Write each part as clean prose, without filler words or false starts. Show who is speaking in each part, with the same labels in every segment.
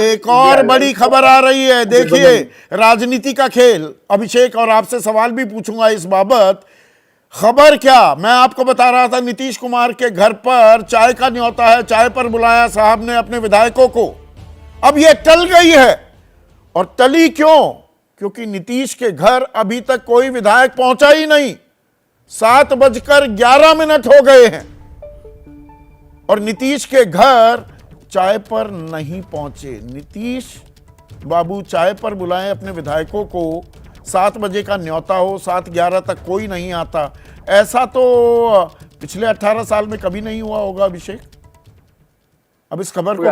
Speaker 1: एक और बड़ी खबर आ रही है। देखिए, राजनीति का खेल। अभिषेक, और आपसे सवाल भी पूछूंगा इस बाबत। खबर क्या, मैं आपको बता रहा था, नीतीश कुमार के घर पर चाय का न्योता है, चाय पर बुलाया साहब ने अपने विधायकों को। अब ये टल गई है, और टली क्यों? क्योंकि नीतीश के घर अभी तक कोई विधायक पहुंचा ही नहीं। 7:11 हो गए हैं और नीतीश के घर चाय पर नहीं पहुंचे। नीतीश बाबू चाय पर बुलाएं अपने विधायकों को, 7 बजे का न्योता हो, 7:11 तक कोई नहीं आता। ऐसा तो पिछले 18 साल में कभी नहीं हुआ होगा। अभिषेक, अब इस खबर को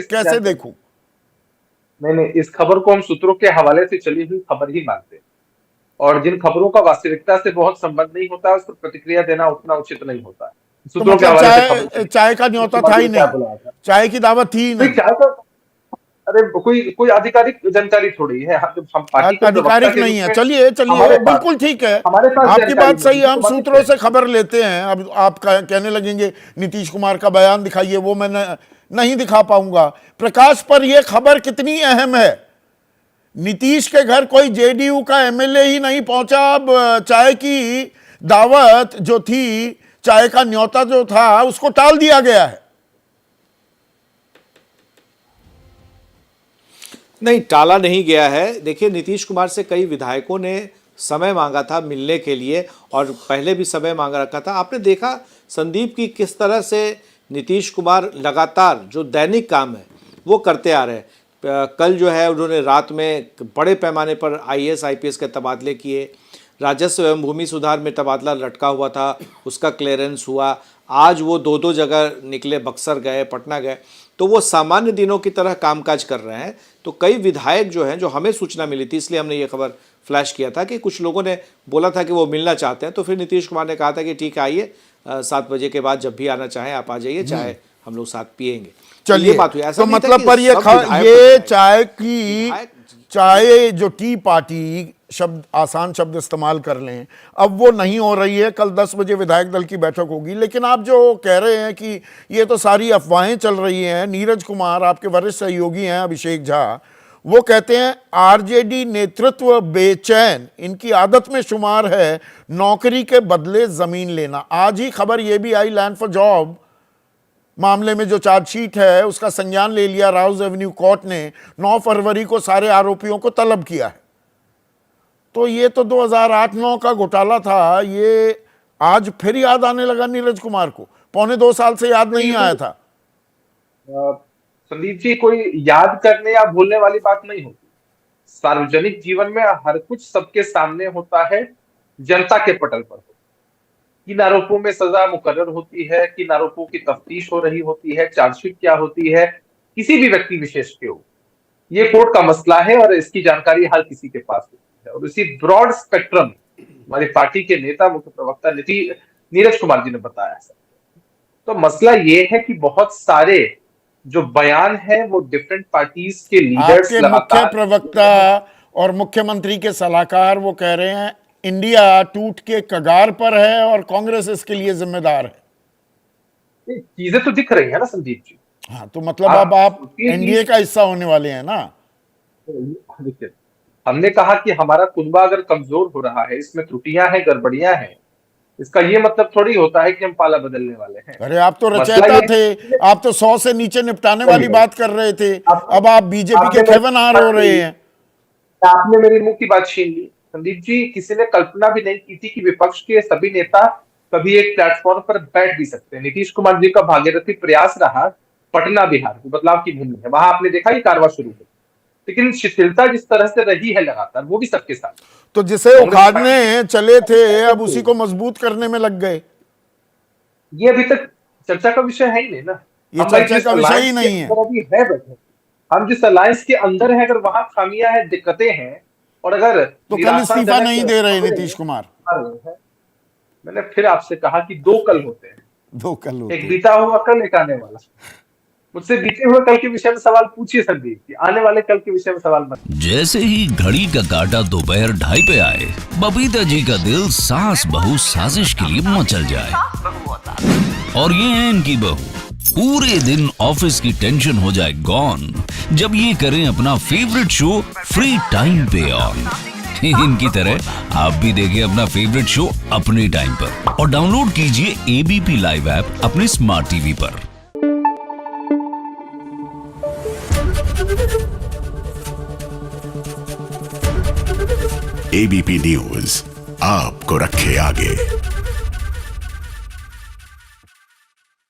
Speaker 1: कैसे देखूं?
Speaker 2: नहीं, इस खबर को हम सूत्रों के हवाले से चली हुई खबर ही मानते हैं, और जिन खबरों का वास्तविकता से बहुत संबंध नहीं होता उस पर प्रतिक्रिया देना उतना उचित नहीं होता।
Speaker 1: तो मतलब चाय का न्योता था ही नहीं, चाय की दावत थी ही नहीं।
Speaker 2: चाय का, अरे कोई आधिकारिक जानकारी थोड़ी है, हम पार्टी
Speaker 1: आधिकारिक नहीं है। चलिए बिल्कुल ठीक है, आपकी बात सही है, हम सूत्रों से खबर लेते हैं। अब आप कहने लगेंगे नीतीश कुमार का बयान दिखाइए, वो मैं नहीं दिखा पाऊंगा। प्रकाश, पर यह खबर कितनी अहम है? नीतीश के घर कोई जेडीयू का एमएलए ही नहीं पहुंचा। अब चाय की दावत जो थी, चाय का न्योता जो था, उसको टाल दिया गया है।
Speaker 3: नहीं, टाला नहीं गया है। देखिए, नीतीश कुमार से कई विधायकों ने समय मांगा था मिलने के लिए, और पहले भी समय मांगा रखा था। आपने देखा संदीप की किस तरह से नीतीश कुमार लगातार जो दैनिक काम है वो करते आ रहे हैं। कल जो है उन्होंने रात में बड़े पैमाने पर आईएएस आईपीएस के तबादले किए। राजस्व एवं भूमि सुधार में तबादला लटका हुआ था, उसका क्लियरेंस हुआ। आज वो 2 जगह निकले, बक्सर गए, पटना गए। तो वो सामान्य दिनों की तरह कामकाज कर रहे हैं। तो कई विधायक जो हैं, जो हमें सूचना मिली थी, इसलिए हमने ये खबर फ्लैश किया था कि कुछ लोगों ने बोला था कि वो मिलना चाहते हैं। तो फिर नीतीश कुमार ने कहा था कि ठीक है, आइए, 7 बजे के बाद जब भी आना चाहें आप आ जाइए, चाहे हम लोग साथ पिएंगे।
Speaker 1: चलिए,
Speaker 3: बात हुई। ऐसा
Speaker 1: तो मतलब पर ये चाय जो टी पार्टी शब्द, आसान शब्द इस्तेमाल कर लें, अब वो नहीं हो रही है। कल 10 बजे विधायक दल की बैठक होगी। लेकिन आप जो कह रहे हैं कि ये तो सारी अफवाहें चल रही हैं, नीरज कुमार आपके वरिष्ठ सहयोगी हैं, अभिषेक झा, वो कहते हैं आरजेडी नेतृत्व बेचैन, इनकी आदत में शुमार है नौकरी के बदले जमीन लेना। आज ही खबर ये भी आई, लैंड फॉर जॉब मामले में जो चार्जशीट है उसका संज्ञान ले लिया राउज एवेन्यू कोर्ट ने। 9 फरवरी को सारे आरोपियों को तलब किया है। तो ये तो 2008-9 का घोटाला था, ये आज फिर याद आने लगा नीरज कुमार को। 2.25 साल से याद नहीं आया था।
Speaker 2: संदीप जी, कोई याद करने या भूलने वाली बात नहीं होती। सार्वजनिक जीवन में हर कुछ सबके सामने होता है, जनता के पटल पर। किन आरोपों में सजा मुकर्रर होती है, किन आरोपों की तफ्तीश हो रही होती है, चार्जशीट क्या होती है, किसी भी व्यक्ति विशेष के हो, ये कोर्ट का मसला है और इसकी जानकारी हर किसी के पास होती है। और इसी ब्रॉड स्पेक्ट्रम हमारी पार्टी के नेता, मुख्य प्रवक्ता नीरज कुमार जी ने बताया। तो मसला ये है कि बहुत सारे जो बयान है वो डिफरेंट पार्टीज के लीडर्स,
Speaker 1: आपके मुख्य प्रवक्ता और मुख्यमंत्री के सलाहकार वो कह रहे हैं इंडिया टूट के कगार पर है और कांग्रेस इसके लिए जिम्मेदार है।
Speaker 2: चीजें तो दिख रही है ना संदीप जी।
Speaker 1: हाँ, तो मतलब अब आप एनडीए का हिस्सा होने वाले हैं ना।
Speaker 2: देखिए, हमने कहा कि हमारा कुनबा अगर कमजोर हो रहा है, इसमें त्रुटियां हैं, गड़बड़ियां हैं, इसका ये मतलब थोड़ी होता है कि हम पाला बदलने वाले हैं।
Speaker 1: अरे आप तो रचयिता थे, आप तो 100 से नीचे निपटाने वाली बात कर रहे थे। अब आप बीजेपी के खेवनहार हो रहे हैं।
Speaker 2: आपने मेरे मुंह की बात छीन ली संदीप जी। किसी ने कल्पना भी नहीं की थी कि विपक्ष के सभी नेता कभी एक प्लेटफॉर्म पर बैठ भी सकते हैं। नीतीश कुमार जी का भागीरथी प्रयास रहा पटना बिहार को, बदलाव की भूमि है, वहां आपने देखा ये कारवां शुरू हुई। लेकिन शिथिलता जिस तरह से रही है लगातार, वो भी सबके साथ।
Speaker 1: तो जिसे उखाड़ने चले थे अब उसी को मजबूत करने में लग गए।
Speaker 2: ये अभी तक चर्चा का विषय है ही नहीं ना,
Speaker 1: ये चर्चा का विषय ही नहीं है।
Speaker 2: हम जिस अलायंस के अंदर है, अगर वहां खामियां हैं, दिक्कतें हैं, और अगर
Speaker 1: तो कल इस्तीफा नहीं दे रहे नीतीश कुमार।
Speaker 2: मैंने फिर आपसे कहा कि 2 कल होते हैं,
Speaker 1: 2 कल होते हैं,
Speaker 2: एक बीता हुआ कल, एक आने वाला। मुझसे बीते हुए कल के विषय में सवाल पूछिए संदीप जी, आने वाले कल के विषय में सवाल मत।
Speaker 4: जैसे ही घड़ी का काटा दोपहर 2:30 पे आए, बबीता जी का दिल सास बहू साजिश के लिए मचल जाए। और ये है इनकी बहू पूरे दिन ऑफिस की टेंशन हो जाए गॉन जब ये करें अपना फेवरेट शो फ्री टाइम पे ऑन। इनकी तरह आप भी देखें अपना फेवरेट शो अपने टाइम पर और डाउनलोड कीजिए एबीपी लाइव ऐप अपने स्मार्ट टीवी पर।
Speaker 5: एबीपी न्यूज आपको रखे आगे।